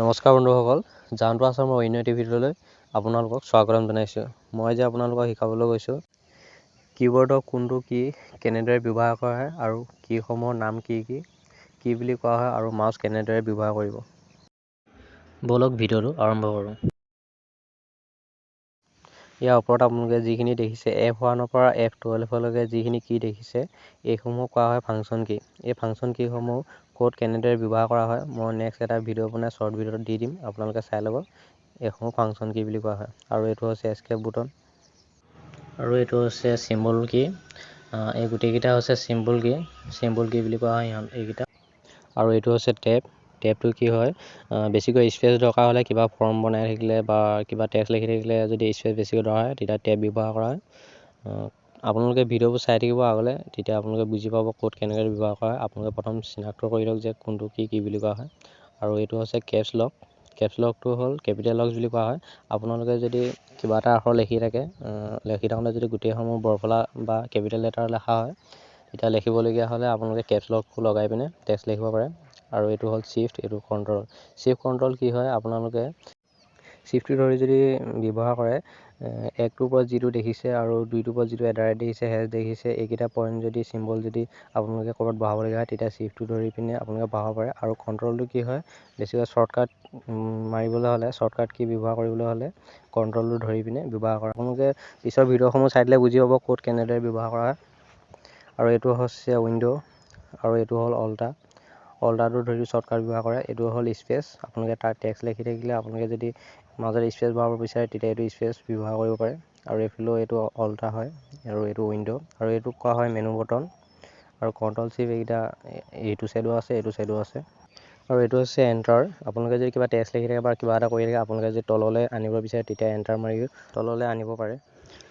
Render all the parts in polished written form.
নমস্কাৰ বন্ধুসকল, জানটো আছামৰ অন্য এটি ভিডিঅ'লৈ আপোনালোকক স্বাগতম জনাইছোঁ। মই যে আপোনালোকক শিকাবলৈ গৈছোঁ কীবৰ্ডৰ কোনটো কি কেনেদৰে ব্যৱহাৰ কৰা হয় আৰু কীসমূহৰ নাম কি বুলি কোৱা হয় আৰু মাউচ কেনেদৰে ব্যৱহাৰ কৰিব। বলক ভিডিঅ'টো আৰম্ভ কৰোঁ। ইয়াৰ ওপৰত আপোনালোকে যিখিনি দেখিছে F1 পৰা F12লৈকে যিখিনি কি দেখিছে এইসমূহ কোৱা হয় ফাংচন কি। এই ফাংচন কিসমূহ ক'ত কেনেদৰে ব্যৱহাৰ কৰা হয় মই নেক্সট এটা ভিডিঅ' বনাই শ্বৰ্ট ভিডিঅ'ত দি দিম, আপোনালোকে চাই ল'ব। এইসমূহ ফাংচন কি বুলি কোৱা হয়। আৰু এইটো হৈছে এস্কেপ বুটন আৰু এইটো হৈছে চিম্বল কি। এই গোটেইকেইটা হৈছে চিম্বল কি বুলি কোৱা হয় এইকেইটা। আৰু এইটো হৈছে টেবটো কি হয়, বেছিকৈ স্পেচ দৰকাৰ হ'লে কিবা ফৰ্ম বনাই থাকিলে বা কিবা টেক্সট লিখি থাকিলে যদি স্পেচ বেছিকৈ দৰকাৰ হয় তেতিয়া টেব ব্যৱহাৰ কৰা হয়। আপোনালোকে ভিডিঅ'বোৰ চাই থাকিব আগলৈ, তেতিয়া আপোনালোকে বুজি পাব ক'ত কেনেকৈ ব্যৱহাৰ কৰা হয়। আপোনালোকে প্ৰথম চিনাক্ত কৰি লওক যে কোনটো কি বুলি কোৱা হয়। আৰু এইটো হৈছে কেপছ লকটো হ'ল কেপিটেল লক বুলি কোৱা হয়। আপোনালোকে যদি কিবা এটা আখৰ লিখি থাকোঁতে যদি গোটেইসমূহ বৰফলা বা কেপিটেল লেটাৰ লেখা হয় তেতিয়া লিখিবলগীয়া হ'লে আপোনালোকে কেপছ লকটো লগাই পিনে টেক্সট লিখিব পাৰে। আৰু এইটো হ'ল চিফ্ট, এইটো কণ্ট্ৰল। চিফ্ট কণ্ট্ৰল কি হয়, আপোনালোকে চিফ্টটো ধৰি যদি ব্যৱহাৰ কৰে 1টোৰ ওপৰত যিটো দেখিছে আৰু 2টোৰ ওপৰত যিটো এডাৰেট দেখিছে হেজ দেখিছে এইকেইটা পইণ্ট যদি চিম্বল যদি আপোনালোকে ক'ৰবাত বহাবলগীয়া হয় তেতিয়া চিফ্টটো ধৰি পিনে আপোনালোকে বহাব পাৰে। আৰু কণ্ট্ৰলটো কি হয়, বেছিকৈ শ্বৰ্টকাট মাৰিবলৈ হ'লে শ্বৰ্টকাট কি ব্যৱহাৰ কৰিবলৈ হ'লে কণ্ট্ৰলটো ধৰি পিনে ব্যৱহাৰ কৰে। আপোনালোকে পিছৰ ভিডিঅ'সমূহ চাই দিলে বুজি পাব ক'ত কেনেদৰে ব্যৱহাৰ কৰা হয়। আৰু এইটো হৈছে উইণ্ড' আৰু এইটো হ'ল অল্টাৰটো ধৰি শ্বৰ্টকাট ব্যৱহাৰ কৰে। এইটো হ'ল স্পেচ, আপোনালোকে তাৰ টেক্সট লিখি থাকিলে আপোনালোকে যদি মাজত স্পেচ বঢ়াব বিচাৰে তেতিয়া এইটো স্পেচ ব্যৱহাৰ কৰিব পাৰে। আৰু এইফালেও এইটো অল্টাৰ হয় আৰু এইটো উইণ্ড' আৰু এইটোক কোৱা হয় মেনু বটন। আৰু কণ্ট্ৰল চিফ্ট এইকেইটা এইটো ছাইডো আছে এইটো ছাইডো আছে। আৰু এইটো হৈছে এণ্টাৰ। আপোনালোকে যদি কিবা টেক্সট লিখি থাকে বা কিবা এটা কৰি থাকে আপোনালোকে যদি তললৈ আনিব বিচাৰে তেতিয়া এণ্টাৰ মাৰি তললৈ আনিব পাৰে।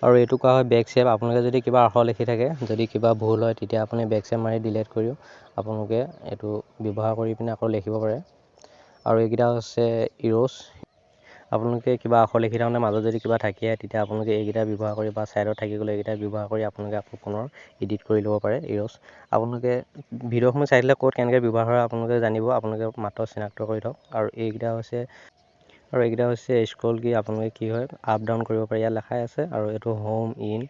আৰু এইটো কোৱা হয় বেক চেপ। আপোনালোকে যদি কিবা আখৰ লিখি থাকে, যদি কিবা ভুল হয় তেতিয়া আপুনি বেক চেপ মাৰি ডিলিট কৰিও আপোনালোকে এইটো ব্যৱহাৰ কৰি পিনে আকৌ লিখিব পাৰে। আৰু এইকেইটা হৈছে ইৰ'জ। আপোনালোকে কিবা আখৰ লিখি থাকোঁতে মাজত যদি কিবা থাকি যায় তেতিয়া আপোনালোকে এইকেইটা ব্যৱহাৰ কৰি বা ছাইডত থাকি গ'লে এইকেইটা ব্যৱহাৰ কৰি আপোনালোকে আকৌ পুনৰ এডিট কৰি ল'ব পাৰে ইৰ'জ। আপোনালোকে ভিডিঅ'সমূহ চাই দিলে ক'ত কেনেকৈ ব্যৱহাৰ হয় আপোনালোকে জানিব, আপোনালোকে মাত্ৰ চিনাক্ত কৰি থওক। আৰু এইকেইটা হৈছে স্ক্ৰল কি। আপোনালোকে কি হয় আপ ডাউন কৰিব পাৰে, ইয়াত লেখাই আছে। আৰু এইটো হোম ইন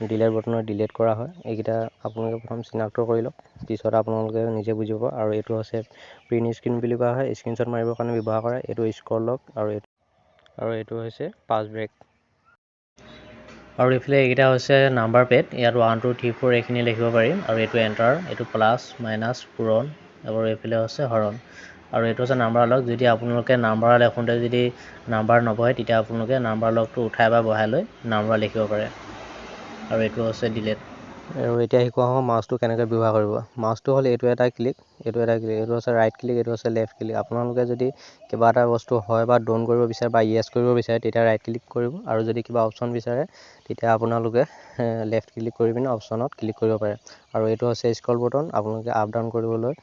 ডিলেট বটনৰ ডিলেট কৰা হয়। এইকেইটা আপোনালোকে প্ৰথম চিনাক্ত কৰি লওক, পিছত আপোনালোকে নিজে বুজি পাব। আৰু এইটো হৈছে প্ৰিণ্ট স্ক্ৰীন বুলি কোৱা হয়, স্ক্ৰীনশ্বট মাৰিবৰ কাৰণে ব্যৱহাৰ কৰে। এইটো স্ক্ৰল লক আৰু এইটো হৈছে পাছ ব্ৰেক। আৰু এইফালে এইকেইটা হৈছে নাম্বাৰ পেড, ইয়াত 1 2 3 4 এইখিনি লিখিব পাৰিম। আৰু এইটো এণ্টাৰ, এইটো প্লাছ মাইনাছ পূৰণ, আৰু এইফালে হৈছে হৰণ। আৰু এইটো হৈছে নাম্বাৰ লক। যদি আপোনালোকে নাম্বাৰ লিখোঁতে যদি নাম্বাৰ নবহে তেতিয়া আপোনালোকে নাম্বাৰ লকটো উঠাই বা বহাই লৈ নাম্বাৰ লিখিব পাৰে। আৰু এইটো হৈছে ডিলেট। আৰু এতিয়া শিকোৱা হ'ব মাউচটো কেনেকৈ ব্যৱহাৰ কৰিব। মাউচটো হ'ল এইটো এটা ক্লিক, এইটো হৈছে ৰাইট ক্লিক, এইটো হৈছে লেফ্ট ক্লিক। আপোনালোকে যদি কিবা এটা বস্তু হয় বা ড'ন কৰিব বিচাৰে বা য়েছ কৰিব বিচাৰে তেতিয়া ৰাইট ক্লিক কৰিব। আৰু যদি কিবা অপশ্যন বিচাৰে তেতিয়া আপোনালোকে লেফ্ট ক্লিক কৰি পিনে অপশ্যনত ক্লিক কৰিব পাৰে। আৰু এইটো হৈছে স্ক্ৰল বটন। আপোনালোকে আপ ডাউন কৰিবলৈ,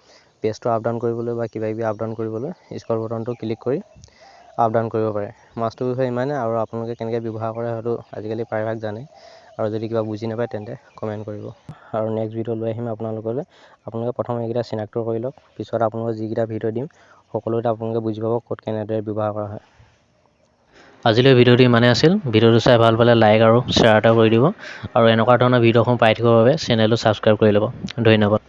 পেজটো আপ ডাউন কৰিবলৈ বা কিবাকিবি আপ ডাউন কৰিবলৈ স্ক্ৰল বটনটো ক্লিক কৰি আপ ডাউন কৰিব পাৰে। মাউচটোৰ বিষয়ে ইমানে, আৰু আপোনালোকে কেনেকৈ ব্যৱহাৰ কৰে হয়তো আজিকালি প্ৰায়ভাগ জানে। আৰু যদি কিবা বুজি নাপায় তেন্তে কমেণ্ট কৰিব। আৰু নেক্সট ভিডিঅ' লৈ আহিম আপোনালোকে প্ৰথম এইকেইটা চিনাক্ত কৰি লওক, পিছত আপোনালোকে যিকেইটা ভিডিঅ' দিম সকলোতে আপোনালোকে বুজি পাব ক'ত কেনেদৰে ব্যৱহাৰ কৰা হয়। আজিলৈ ভিডিঅ'টো ইমানেই আছিল। ভিডিঅ'টো চাই ভাল পালে লাইক আৰু শ্বেয়াৰ এটা কৰি দিব। আৰু এনেকুৱা ধৰণৰ ভিডিঅ'সমূহ পাই থাকিবৰ বাবে চেনেলটো ছাবস্ক্ৰাইব কৰি ল'ব। ধন্যবাদ।